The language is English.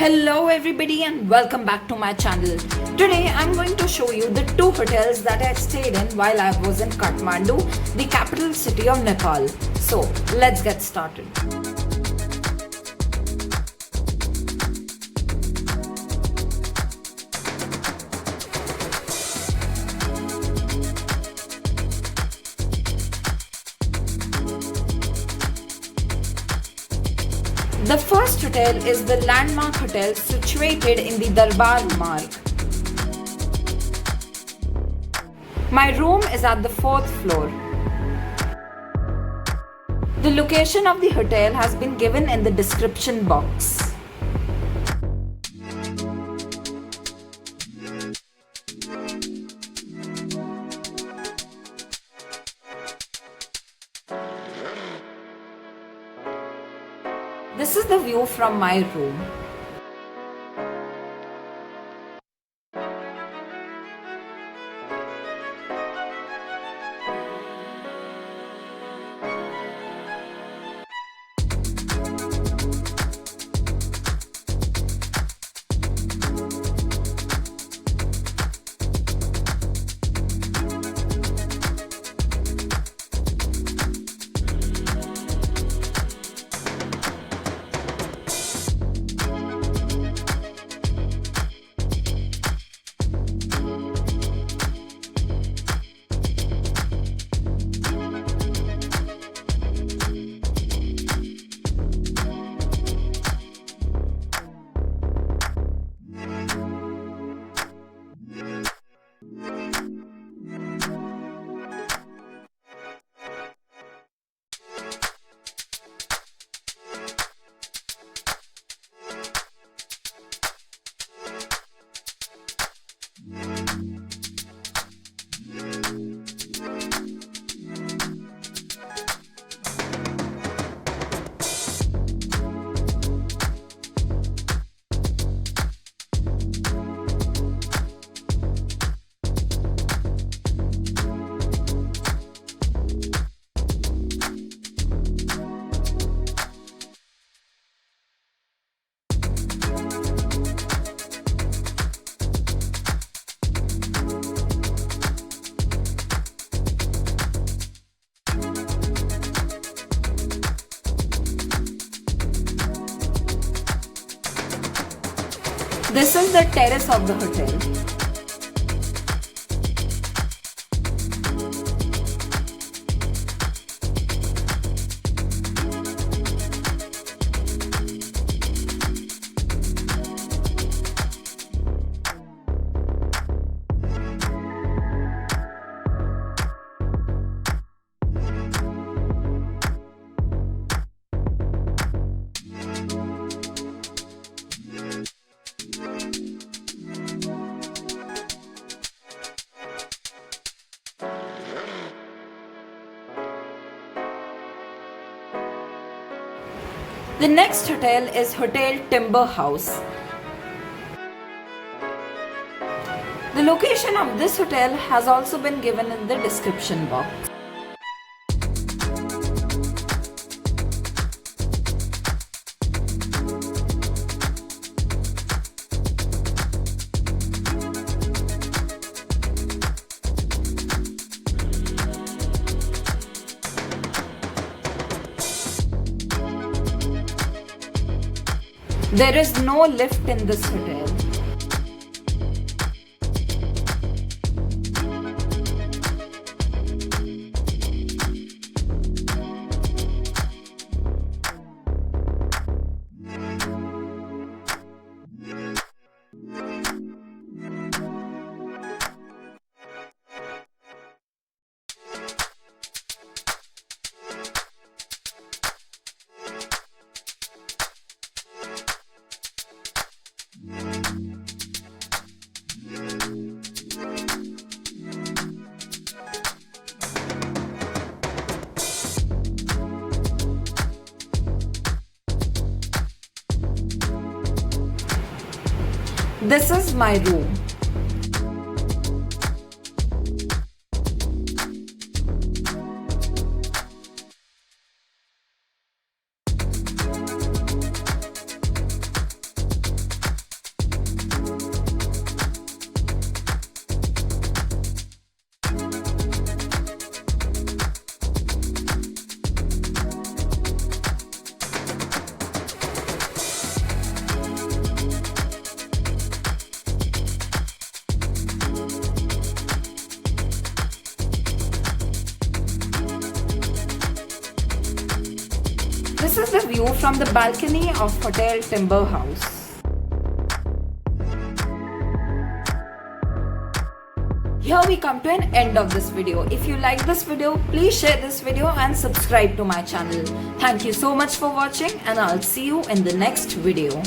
Hello everybody and welcome back to my channel. Today I'm going to show you the two hotels that I stayed in while I was in Kathmandu, the capital city of Nepal. So let's get started. The first hotel is the landmark hotel situated in the Durbar Marg. My room is at the 4th floor. The location of the hotel has been given in the description box. This is the view from my room. This is the terrace of the hotel. The next hotel is Hotel Timber House. The location of this hotel has also been given in the description box. There is no lift in this hotel. This is my room. view from the balcony of Hotel Timber House. Here we come to an end of this video. If you like this video, please share this video and subscribe to my channel. Thank you so much for watching, and I'll see you in the next video.